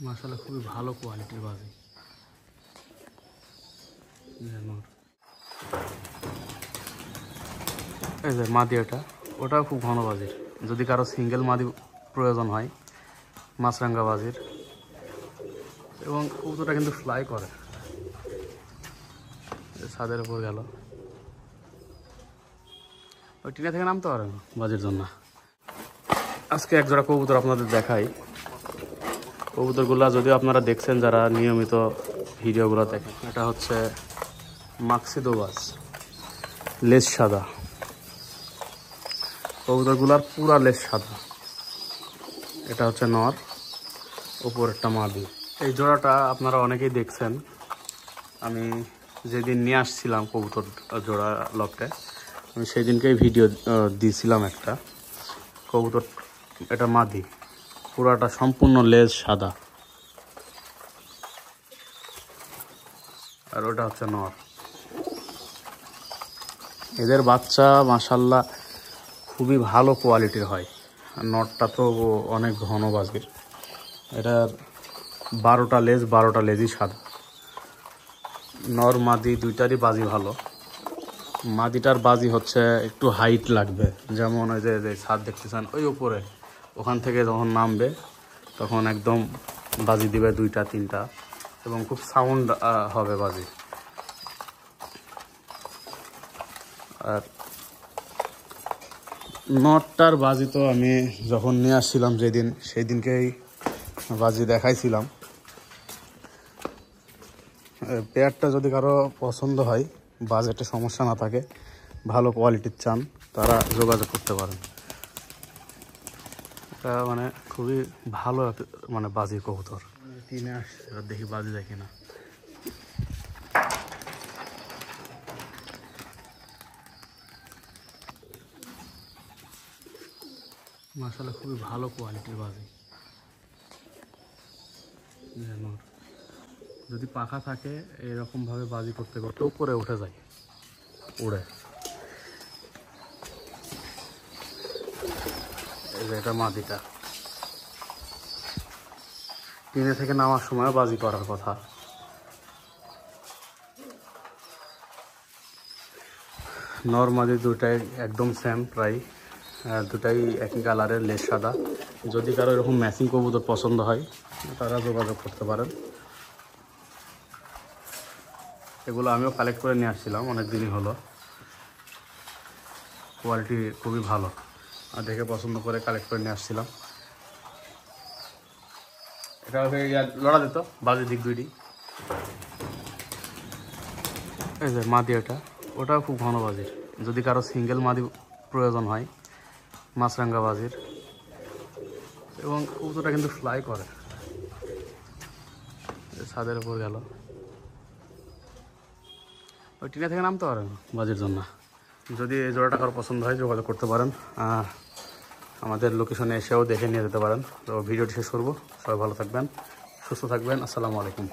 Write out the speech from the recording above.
মাশাআল্লাহ খুবই ভালো কোয়ালিটির বাজি। এই যে মাদি, ওটাও খুব ঘন বাজির। যদি কারো সিঙ্গেল মাদি প্রয়োজন হয় মাছরাঙ্গা বাজির, এবং কবুতরটা কিন্তু ফ্লাই করে। ছাদের উপর গেল, ওই টিনা থেকে নামতে পারে না বাজির জন্য। আজকে এক জোড়া কবুতর আপনাদের দেখাই। কবুতরগুলা যদিও আপনারা দেখছেন যারা নিয়মিত ভিডিওগুলো দেখেন। এটা হচ্ছে মাক্সিদো বাজ, লেজ সাদা। কবুতরগুলার পুরা লেজ সাদা। এটা হচ্ছে নর, উপরেরটা মাদি। এই জোড়াটা আপনারা অনেকেই দেখছেন। আমি যেদিন নিয়ে আসছিলাম কবুতর জোড়া লকটে, আমি সেই দিনকেই ভিডিও দিয়েছিলাম একটা কবুতর। এটা মাদি, পুরাটা সম্পূর্ণ লেজ সাদা। আর ওটা হচ্ছে নর। এদের বাচ্চা মাশাআল্লাহ খুবই ভালো কোয়ালিটির হয়। আর নরটা তো অনেক ঘন বাজির। এটার 12টা লেজ, 12টা লেজই সাদা। নর মাদি দুইটারই বাজি ভালো। মাদিটার বাজি হচ্ছে একটু হাইট লাগবে, যেমন ওই যে ছাদ দেখতেছেন ওই উপরে, ওখান থেকে যখন নামবে তখন একদম বাজি দিবে 2টা 3টা, এবং খুব সাউন্ড হবে বাজি। আর নটটার বাজি তো আমি যখন নিয়ে আসছিলাম যেদিন, সেই দিনকেই বাজি দেখাইছিলাম। পেয়ারটা যদি কারো পছন্দ হয়, বাজেটে সমস্যা না থাকে, ভালো কোয়ালিটির চান, তারা যোগাযোগ করতে পারেন। এটা মানে খুবই ভালো মানে বাজির কবুতর। কিনে আসছে, এবার দেখি বাজি দেখি না। মাশাআল্লাহ খুবই ভালো কোয়ালিটির বাজি। যদি পাখা থাকে এরকমভাবে বাজি করতে করতে উপরে উঠে যায়, উড়ে। এই যে এটা মাদিটা, টিনে থেকে নামার সময় বাজি করার কথা। নর মাদি দুটাই একদম সেম প্রায়, দুটাই একই কালারের, লেজ সাদা। যদি কারো এরকম ম্যাচিং কবুতর পছন্দ হয় তারা যোগাযোগ করতে পারেন। এগুলো আমিও কালেক্ট করে নিয়ে আসছিলাম, অনেক দিনই হলো। কোয়ালিটি খুবই ভালো, আর দেখে পছন্দ করে কালেক্ট করে নিয়ে আসছিলাম। এটা লড়া দিত বাজির দিক দুইটি। এই যে মাদি, ওটাও খুব ঘন বাজির। যদি কারো সিঙ্গেল মাদি প্রয়োজন হয় মাছরাঙ্গা বাজির, এবং কবুতরটা কিন্তু ফ্লাই করে। ছাদের উপর গেল, ওই টিনা থেকে নামতে পারে না বাজির জন্য। যদি এই জোড়াটা কারো পছন্দ হয় যোগাযোগ করতে পারেন। আমাদের লোকেশনে এসেও দেখে নিয়ে যেতে পারেন। তো ভিডিওটি শেষ করবো। সবাই ভালো থাকবেন, সুস্থ থাকবেন। আসসালামু আলাইকুম।